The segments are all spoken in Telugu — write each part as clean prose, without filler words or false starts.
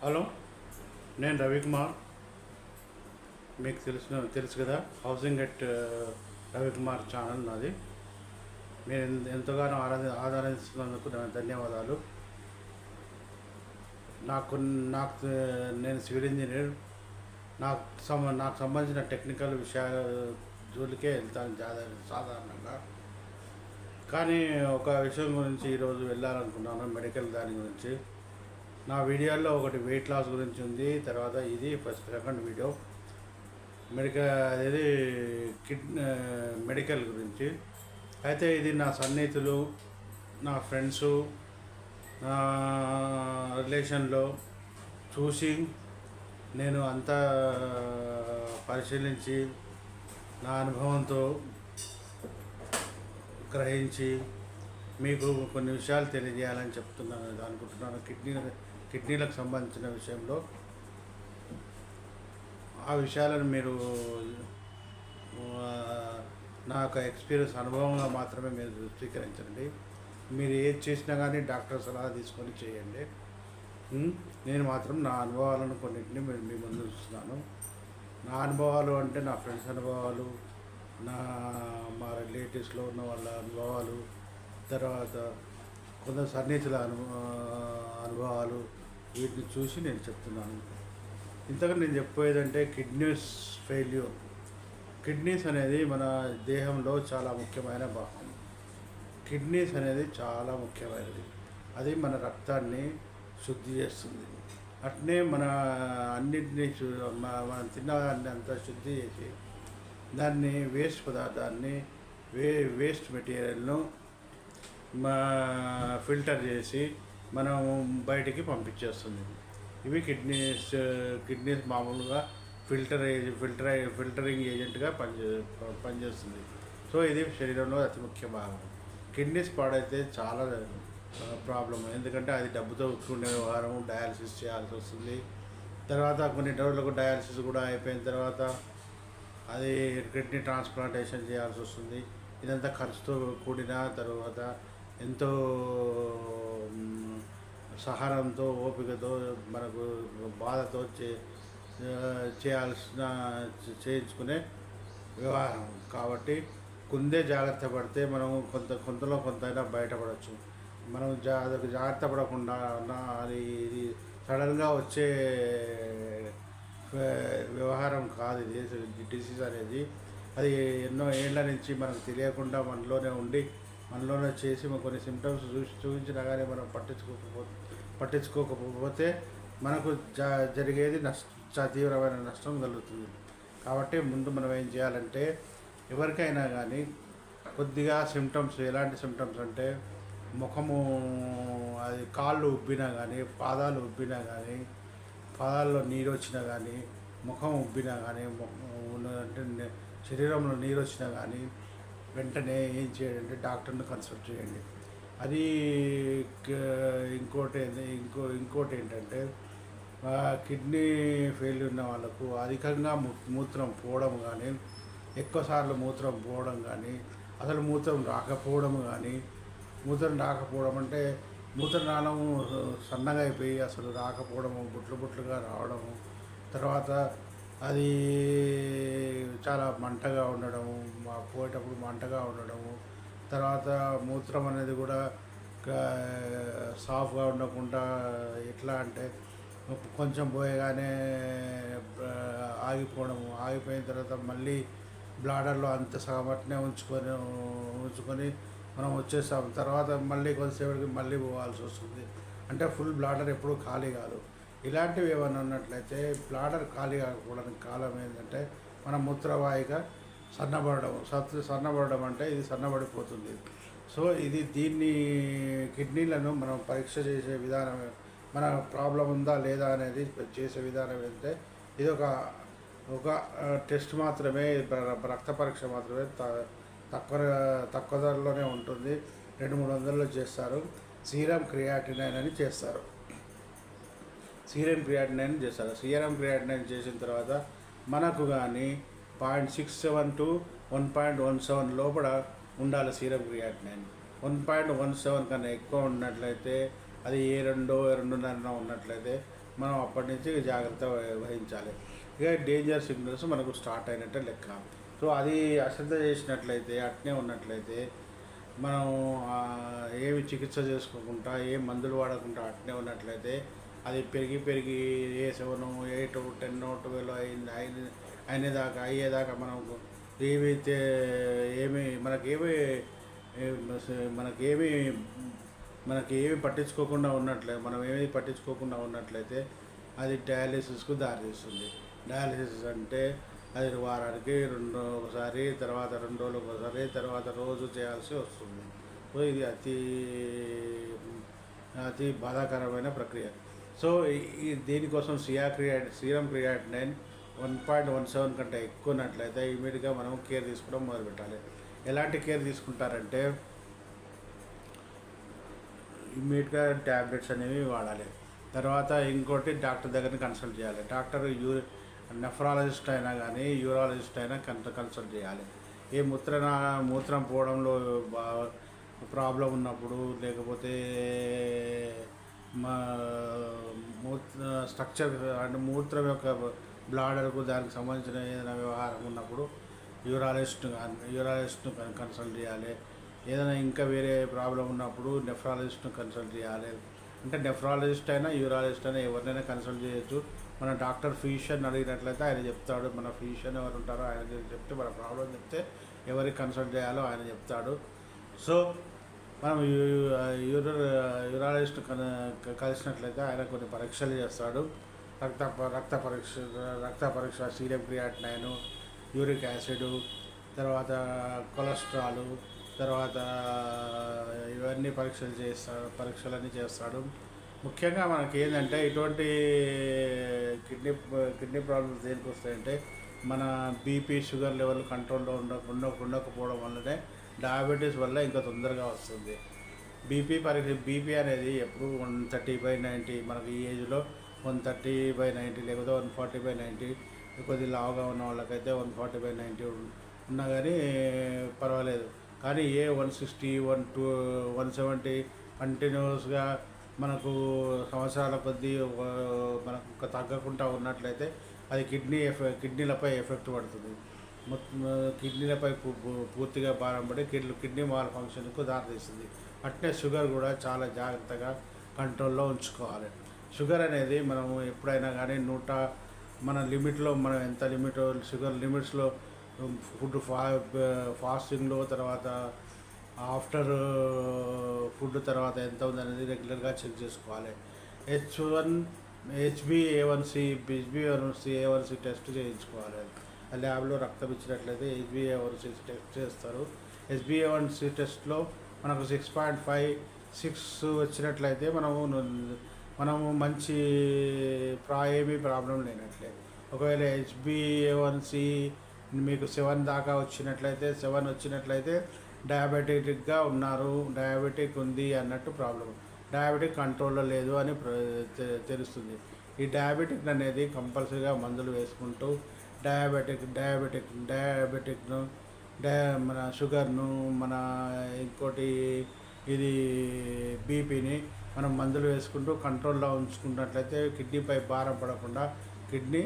హలో, నేను రవికుమార్. మీకు తెలుసు కదా, హౌసింగ్ ఎట్ రవికుమార్ ఛానల్ నాది. మీరు ఎంతగానో ఆదరిస్తున్నందుకు ధన్యవాదాలు. నాకు నాకు నేను సివిల్ ఇంజనీర్. నాకు సంబంధించిన టెక్నికల్ విషయాల జోలికే వెళ్తాను సాధారణంగా. కానీ ఒక విషయం గురించి ఈరోజు వెళ్ళాలనుకున్నాను, మెడికల్ దాని గురించి. నా వీడియోల్లో ఒకటి వెయిట్ లాస్ గురించి ఉంది, తర్వాత ఇది సెకండ్ వీడియో మెడికల్ గురించి. అయితే ఇది నా సన్నిహితులు, నా ఫ్రెండ్సు, నా రిలేషన్లో చూసి నేను అంతా పరిశీలించి నా అనుభవంతో గ్రహించి మీకు కొన్ని విషయాలు తెలియజేయాలని అనుకుంటున్నాను. కిడ్నీలకు సంబంధించిన విషయంలో ఆ విషయాలను మీరు నా యొక్క ఎక్స్పీరియన్స్ అనుభవంగా మాత్రమే మీరు స్వీకరించండి. మీరు ఏది చేసినా కానీ డాక్టర్ సలహా తీసుకొని చేయండి. నేను మాత్రం నా అనుభవాలను కొన్నింటిని మీ ముందు చూస్తున్నాను. నా అనుభవాలు అంటే నా ఫ్రెండ్స్ అనుభవాలు, మా రిలేటివ్స్లో ఉన్న వాళ్ళ అనుభవాలు, తర్వాత కొందరు సన్నిహితుల అనుభవాలు, వీటిని చూసి నేను చెప్తున్నాను. ఇంతగా నేను చెప్పేదంటే కిడ్నీస్ ఫెయిల్యూర్. కిడ్నీస్ అనేది మన దేహంలో చాలా ముఖ్యమైన భాగం. కిడ్నీస్ అనేది చాలా ముఖ్యమైనది. అది మన రక్తాన్ని శుద్ధి చేస్తుంది. అట్నే మన అన్నింటినీ మనం తిన్నదాన్ని అంతా శుద్ధి చేసి దాన్ని వేస్ట్ పదార్థాన్ని వేస్ట్ మెటీరియల్ను ఫిల్టర్ చేసి మనం బయటికి పంపించేస్తుంది. ఇవి కిడ్నీస్ మామూలుగా ఫిల్టరింగ్ ఏజెంట్గా పనిచేస్తుంది. సో ఇది శరీరంలో అతి ముఖ్య భాగం. కిడ్నీస్ పాడైతే చాలా ప్రాబ్లం. ఎందుకంటే అది డబ్బుతో కూడిన వ్యవహారం. డయాలసిస్ చేయాల్సి వస్తుంది. తర్వాత కొన్ని రోజులకు డయాలసిస్ కూడా అయిపోయిన తర్వాత అది కిడ్నీ ట్రాన్స్ప్లాంటేషన్ చేయాల్సి వస్తుంది. ఇదంతా ఖర్చుతో కూడిన తర్వాత ఎంతో సహనంతో, ఓపికతో, మనకు బాధతో చేయించుకునే వ్యవహారం. కాబట్టి కొందే జాగ్రత్త పడితే మనం కొంతలో కొంతైనా బయటపడవచ్చు. మనం జాగ్రత్త పడకుండా ఇది సడన్గా వచ్చే వ్యవహారం కాదు. ఇది డిసీజ్ అనేది అది ఎన్నో ఏళ్ళ నుంచి మనకు తెలియకుండా మనలోనే చేసి కొన్ని సిమ్టమ్స్ చూపించినా కానీ మనం పట్టించుకోకపోతే మనకు జరిగేది తీవ్రమైన నష్టం కలుగుతుంది. కాబట్టి ముందు మనం ఏం చేయాలంటే, ఎవరికైనా కానీ కొద్దిగా సిమ్టమ్స్, ఎలాంటి సిమ్టమ్స్ అంటే ముఖము, అది కాళ్ళు ఉబ్బినా కానీ, పాదాలు ఉబ్బినా కానీ, పాదాల్లో నీరు వచ్చినా కానీ, ముఖం ఉబ్బినా కానీ, అంటే శరీరంలో నీరు వచ్చినా కానీ వెంటనే ఏం చేయాలంటే డాక్టర్ని కన్సల్ట్ చేయండి. అది ఇంకోటి ఏంటంటే, కిడ్నీ ఫెయిల్యూర్ ఉన్న వాళ్ళకు అధికంగా మూత్రం పోవడం కానీ, ఎక్కువసార్లు మూత్రం పోవడం కానీ, అసలు మూత్రం రాకపోవడం కానీ, మూత్రం రాకపోవడం అంటే మూత్రనాళం సన్నగా అయిపోయి అసలు రాకపోవడము, బుట్లుగా రావడము, తర్వాత అది చాలా మంటగా ఉండడము, పోయేటప్పుడు మంటగా ఉండడము, తర్వాత మూత్రం అనేది కూడా సాఫ్గా ఉండకుండా ఎట్లా అంటే కొంచెం పోయగానే ఆగిపోయిన తర్వాత మళ్ళీ బ్లాడర్లో అంత సగమట్నే ఉంచుకొని మనం వచ్చేస్తాం. తర్వాత మళ్ళీ కొంతసేపటికి మళ్ళీ పోవాల్సి వస్తుంది. అంటే ఫుల్ బ్లాడర్ ఎప్పుడూ ఖాళీ కాదు. ఇలాంటివి ఏమైనా ఉన్నట్లయితే బ్లాడర్ ఖాళీ కాకపోవడానికి కారణం ఏంటంటే మన మూత్రవాహిక సన్నబడడం అంటే ఇది సన్నబడిపోతుంది. సో దీన్ని కిడ్నీలను మనం పరీక్ష చేసే విధానం, మన ప్రాబ్లం ఉందా లేదా అనేది చేసే విధానం ఏంటంటే ఇది ఒక టెస్ట్ మాత్రమే, రక్త పరీక్ష మాత్రమే. తక్కువ ధరలోనే ఉంటుంది. 200-300 చేస్తారు. సీరం క్రియాటినైన్ అని చేస్తారు. సీరం క్రియాటినైన్ చేసిన తర్వాత మనకు కానీ 0.67 to 1.17 లోపల ఉండాలి సీరం క్రియాటినైన్. 1.17 కన్నా ఎక్కువ ఉన్నట్లయితే, అది 2-2.5 ఉన్నట్లయితే మనం అప్పటి నుంచి జాగ్రత్త వహించాలి. ఇక డేంజర్ సిగ్నల్స్ మనకు స్టార్ట్ అయినట్టే లెక్క. సో అది అశ్రద్ధ చేసినట్లయితే, అట్నే ఉన్నట్లయితే మనం ఏమి చికిత్స చేసుకోకుండా, ఏ మందులు వాడకుండా అట్నే ఉన్నట్లయితే అది పెరిగి పెరిగి ఏ 7, 8, 10, 12 అయ్యేదాకా మనం ఏమైతే ఏమి మనకేమి మనకేమి పట్టించుకోకుండా ఉన్నట్లయితే, మనం ఏమి పట్టించుకోకుండా ఉన్నట్లయితే అది డయాలిసిస్కు దారితీస్తుంది. డయాలిసిస్ అంటే అది వారానికి ఒకసారి, తర్వాత 2 రోజులకు ఒకసారి, తర్వాత రోజు చేయాల్సి వస్తుంది. సో ఇది అతి అతి బాధాకరమైన ప్రక్రియ. సో దీనికోసం సీరం క్రియాటినైన్ 1.17 కంటే ఎక్కువ ఉన్నట్లయితే ఇమీడియట్గా మనం కేర్ తీసుకోవడం మొదలుపెట్టాలి. ఎలాంటి కేర్ తీసుకుంటారంటే ఇమ్మీడియట్గా ట్యాబ్లెట్స్ అనేవి వాడాలి. తర్వాత ఇంకోటి డాక్టర్ దగ్గర కన్సల్ట్ చేయాలి. డాక్టర్ నెఫ్రాలజిస్ట్ అయినా కానీ యూరాలజిస్ట్ అయినా కన్సల్ట్ చేయాలి. ఏ మూత్రం పోవడంలో ప్రాబ్లం ఉన్నప్పుడు, లేకపోతే మా స్ట్రక్చర్ అంటే మూత్రం యొక్క బ్లాడర్కు దానికి సంబంధించిన ఏదైనా వ్యవహారం ఉన్నప్పుడు యూరాలజిస్ట్ను కన్సల్ట్ చేయాలి. ఏదైనా ఇంకా వేరే ప్రాబ్లం ఉన్నప్పుడు నెఫ్రాలజిస్ట్ను కన్సల్ట్ చేయాలి. అంటే నెఫ్రాలజిస్ట్ అయినా యూరాలజిస్ట్ అయినా ఎవరినైనా కన్సల్ట్ చేయొచ్చు. మన డాక్టర్ ఫిజిషియన్ అడిగినట్లయితే ఆయన చెప్తాడు. మన ఫిజిషియన్ ఎవరు ఉంటారో ఆయన చెప్తే, మన ప్రాబ్లం చెప్తే ఎవరికి కన్సల్ట్ చేయాలో ఆయన చెప్తాడు. సో మనం యూరాలజిస్ట్ కలిసినట్లయితే ఆయన కొన్ని పరీక్షలు చేస్తాడు. రక్త పరీక్ష, సీరం క్రియాటినైన్, యూరిక్ యాసిడ్, తర్వాత కొలెస్ట్రాల్, తర్వాత ఇవన్నీ పరీక్షలన్నీ చేస్తాడు. ముఖ్యంగా మనకి ఏంటంటే ఇటువంటి కిడ్నీ ప్రాబ్లమ్స్ దేనికి వస్తాయంటే మన బీపీ, షుగర్ లెవెల్ కంట్రోల్లో ఉండకపోవడం వల్లనే డయాబెటీస్ వల్ల ఇంకా తొందరగా వస్తుంది. బీపీ అనేది ఎప్పుడు 130/90, మనకి ఈ ఏజ్లో 130/90 లేకపోతే 140/90, కొద్ది లావుగా ఉన్న వాళ్ళకైతే 140/90 ఉన్నా కానీ పర్వాలేదు. కానీ 160, 170 కంటిన్యూస్గా మనకు సంవత్సరాల కొద్దీ మనకు తగ్గకుండా ఉన్నట్లయితే అది కిడ్నీలపై ఎఫెక్ట్ పడుతుంది. కిడ్నీలపై పూర్తిగా భారం పడి కిడ్నీ మాల్ ఫంక్షన్కు దారితీస్తుంది. అట్నే షుగర్ కూడా చాలా జాగ్రత్తగా కంట్రోల్లో ఉంచుకోవాలి. షుగర్ అనేది మనము ఎప్పుడైనా కానీ మన లిమిట్లో, మనం ఎంత షుగర్ లిమిట్స్లో ఫుడ్ ఫాస్టింగ్లో, తర్వాత ఆఫ్టర్ ఫుడ్ తర్వాత ఎంత ఉందనేది రెగ్యులర్గా చెక్ చేసుకోవాలి. HbA1c టెస్ట్ చేయించుకోవాలి. ల్యాబ్లో రక్తం ఇచ్చినట్లయితే HbA1c టెస్ట్ చేస్తారు. HbA1c టెస్ట్లో మనకు 6.5, 6 వచ్చినట్లయితే మనము మంచి ఏమీ ప్రాబ్లం లేనట్లే. ఒకవేళ HbA1c మీకు 7 దాకా వచ్చినట్లయితే, 7 వచ్చినట్లయితే డయాబెటిక్గా ఉన్నారు, డయాబెటిక్ ఉంది అన్నట్టు ప్రాబ్లం. డయాబెటిక్ కంట్రోల్లో లేదు అని తెలుస్తుంది. ఈ డయాబెటిక్ అనేది కంపల్సరీగా మందులు వేసుకుంటూ డయాబెటిక్ను మన షుగర్ను, మన ఇంకోటి ఇది బీపీని మనం మందులు వేసుకుంటూ కంట్రోల్లో ఉంచుకున్నట్లయితే కిడ్నీపై భారం పడకుండా కిడ్నీ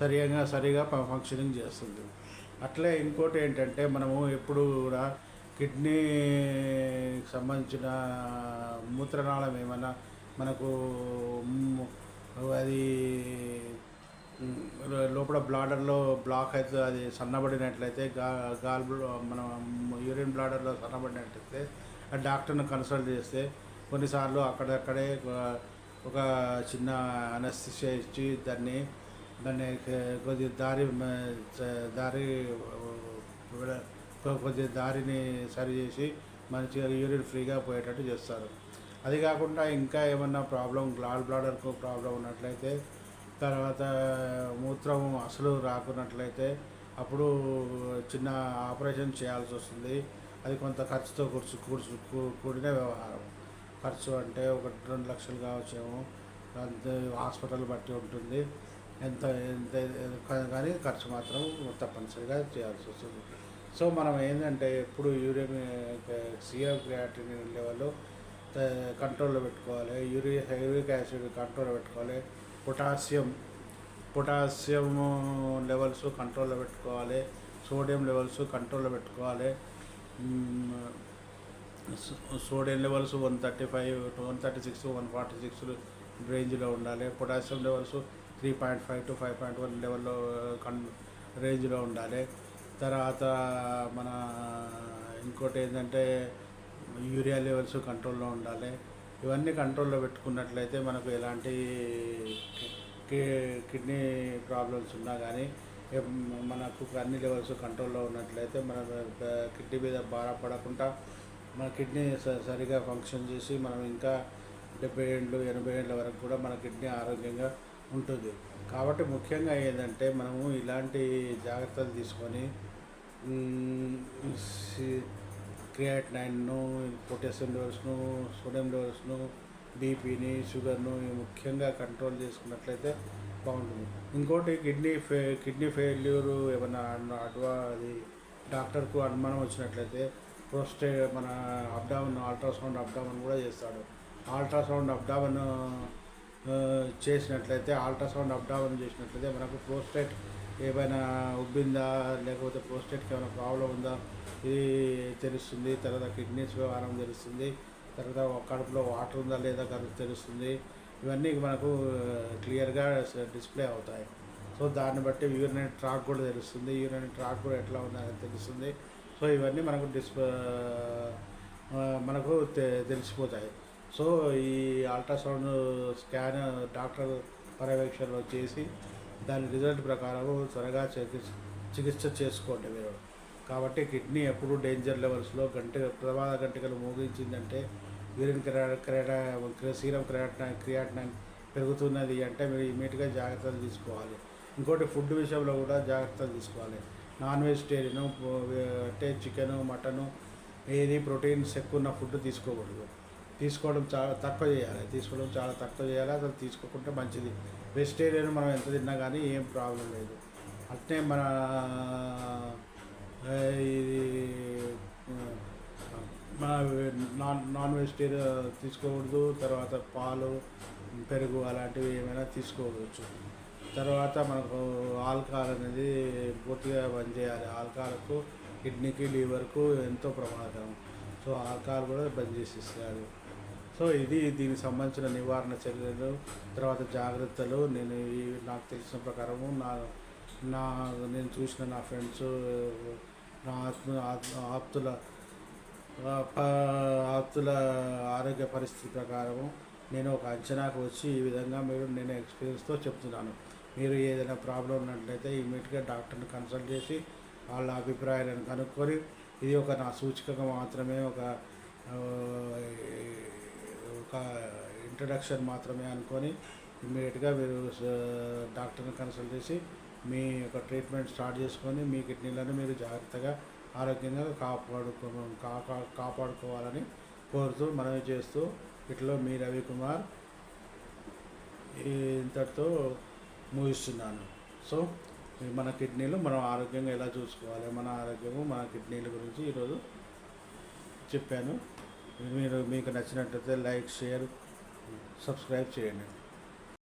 సరిగా ఫంక్షనింగ్ చేస్తుంది. అట్లే ఇంకోటి ఏంటంటే మనము ఎప్పుడు కూడా కిడ్నీకి సంబంధించిన మూత్రనాళం ఏమైనా మనకు అది లోపల బ్లాడర్లో బ్లాక్ అయితే, అది సన్నబడినట్లయితే మన యూరిన్ బ్లాడర్లో సన్నబడినట్లయితే ఆ డాక్టర్ని కన్సల్ట్ చేస్తే కొన్నిసార్లు అక్కడక్కడే ఒక చిన్న అనస్థిషియా ఇచ్చి దాన్ని కొద్ది దారిని సరి చేసి మంచిగా యూరిన్ ఫ్రీగా పోయేటట్టు చేస్తారు. అది కాకుండా ఇంకా ఏమన్నా బ్లాడర్కు ప్రాబ్లం ఉన్నట్లయితే, తర్వాత మూత్రం అసలు రాకున్నట్లయితే అప్పుడు చిన్న ఆపరేషన్ చేయాల్సి వస్తుంది. అది కొంత ఖర్చుతో కూడిన వ్యవహారం. ఖర్చు అంటే 1-2 లక్షలు కావచ్చేమో, హాస్పిటల్ బట్టి ఉంటుంది. ఎంత కానీ ఖర్చు మాత్రం తప్పనిసరిగా చేయాల్సి వస్తుంది. సో మనం ఏంటంటే ఎప్పుడు సీరం క్రియాటినిన్ లెవెల్ కంట్రోల్లో పెట్టుకోవాలి, యూరిక్ యాసిడ్ కంట్రోల్లో పెట్టుకోవాలి, పొటాషియం పొటాషియం లెవెల్స్ కంట్రోల్లో పెట్టుకోవాలి, సోడియం లెవెల్స్ కంట్రోల్లో పెట్టుకోవాలి. సోడియం లెవెల్స్ 135, 136, 146 రేంజ్లో ఉండాలి. పొటాషియం లెవెల్స్ 3.5 to 5.1 లెవెల్లో రేంజ్లో ఉండాలి. తర్వాత మన ఇంకోటి ఏంటంటే యూరియా లెవెల్స్ కంట్రోల్లో ఉండాలి. ఇవన్నీ కంట్రోల్లో పెట్టుకున్నట్లయితే మనకు ఎలాంటి కిడ్నీ ప్రాబ్లమ్స్ ఉన్నా కానీ మనకు అన్ని లెవెల్స్ కంట్రోల్లో ఉన్నట్లయితే మన కిడ్నీ మీద బాధపడకుండా మన కిడ్నీ సరిగా ఫంక్షన్ చేసి మనం ఇంకా 70 ఏళ్ళు 80 ఏళ్ళ వరకు కూడా మన కిడ్నీ ఆరోగ్యంగా ఉంటుంది. కాబట్టి ముఖ్యంగా ఏంటంటే మనము ఇలాంటి జాగ్రత్తలు తీసుకొని క్రియాటినైన్ను, పొటాషియం లెవెల్స్ను, సోడియం లెవెల్స్ను, బీపీని, షుగర్ను ముఖ్యంగా కంట్రోల్ చేసుకున్నట్లయితే బాగుంటుంది. ఇంకోటి కిడ్నీ ఫెయిల్యూరు ఏమైనా అది డాక్టర్కు అనుమానం వచ్చినట్లయితే మన అబ్డామన్ అల్ట్రాసౌండ్ అబ్డామన్ కూడా చేస్తాడు. అల్ట్రాసౌండ్ అబ్డామన్ చేసినట్లయితే మనకు ప్రోస్టేట్ ఏమైనా ఉబ్బిందా లేకపోతే ప్రోస్టేట్కి ఏమైనా ప్రాబ్లం ఉందా ఇది తెలుస్తుంది. తర్వాత కిడ్నీస్ వ్యవహారం తెలుస్తుంది. తర్వాత కడుపులో వాటర్ ఉందా లేదా తెలుస్తుంది. ఇవన్నీ మనకు క్లియర్గా డిస్ప్లే అవుతాయి. సో దాన్ని బట్టి యూరినరీ ట్రాక్ కూడా తెలుస్తుంది. యూరినరీ ట్రాక్ కూడా ఎట్లా ఉందని తెలుస్తుంది. సో ఇవన్నీ మనకు తెలిసిపోతాయి. సో ఈ అల్ట్రాసౌండ్ స్కాన్ డాక్టర్ పర్యవేక్షణలో చేసి దాని రిజల్ట్ ప్రకారం త్వరగా చికిత్స చేసుకోండి మీరు. కాబట్టి కిడ్నీ ఎప్పుడు డేంజర్ లెవెల్స్లో ప్రమాద గంటికలు మోగించిందంటే సీరం క్రియాటినైన్ పెరుగుతున్నది అంటే మీరు ఇమీడియట్గా జాగ్రత్తలు తీసుకోవాలి. ఇంకోటి ఫుడ్ విషయంలో కూడా జాగ్రత్తలు తీసుకోవాలి. నాన్ వెజిటేరియన్ అంటే చికెను, మటను ఏది ప్రోటీన్స్ ఎక్కువ ఉన్న ఫుడ్ తీసుకోకూడదు. తీసుకోవడం చాలా తక్కువ చేయాలి. అసలు తీసుకోకుంటే మంచిది. వెజిటేరియన్ మనం ఎంత తిన్నా కానీ ఏం ప్రాబ్లం లేదు. అంటే మన ఇది నాన్ వెజిటేరియన్ తీసుకోకూడదు. తర్వాత పాలు, పెరుగు అలాంటివి ఏమైనా తీసుకోవచ్చు. తర్వాత మనకు ఆల్కహాల్ అనేది పూర్తిగా బంద్ చేయాలి. ఆల్కహాల్కు కిడ్నీకి, లివర్కు ఎంతో ప్రమాదకరం. సో ఆల్కహాల్ కూడా బంద్ చేసేయాలి. సో ఇది దీనికి సంబంధించిన నివారణ చర్యలు, తర్వాత జాగ్రత్తలు నాకు తెలిసిన ప్రకారము నేను చూసిన నా ఫ్రెండ్స్, నా ఆప్తుల ఆరోగ్య పరిస్థితి ప్రకారము నేను ఒక అంచనాకు వచ్చి ఈ విధంగా నేను ఎక్స్పీరియన్స్తో చెప్తున్నాను. మీరు ఏదైనా ప్రాబ్లం ఉన్నట్లయితే ఇమీడియట్గా డాక్టర్ని కన్సల్ట్ చేసి వాళ్ళ అభిప్రాయాలను కనుక్కొని ఇది ఒక నా సూచికగా మాత్రమే, ఒక ఇంట్రడక్షన్ మాత్రమే అనుకొని ఇమ్మీడియట్గా మీరు డాక్టర్ని కన్సల్ట్ చేసి మీ యొక్క ట్రీట్మెంట్ స్టార్ట్ చేసుకొని మీ కిడ్నీలను మీరు జాగ్రత్తగా ఆరోగ్యంగా కాపాడుకోవాలని కోరుతూ మనవి చేస్తూ ఇట్లా మీ రవికుమార్ ఇంతటితో ముగిస్తున్నాను. సో మన కిడ్నీలు మనం ఆరోగ్యంగా ఎలా చూసుకోవాలి, మన ఆరోగ్యము మన కిడ్నీల గురించి ఈరోజు చెప్పాను. మీకు నచ్చినట్లయితే లైక్, షేర్, సబ్స్క్రైబ్ చేయండి.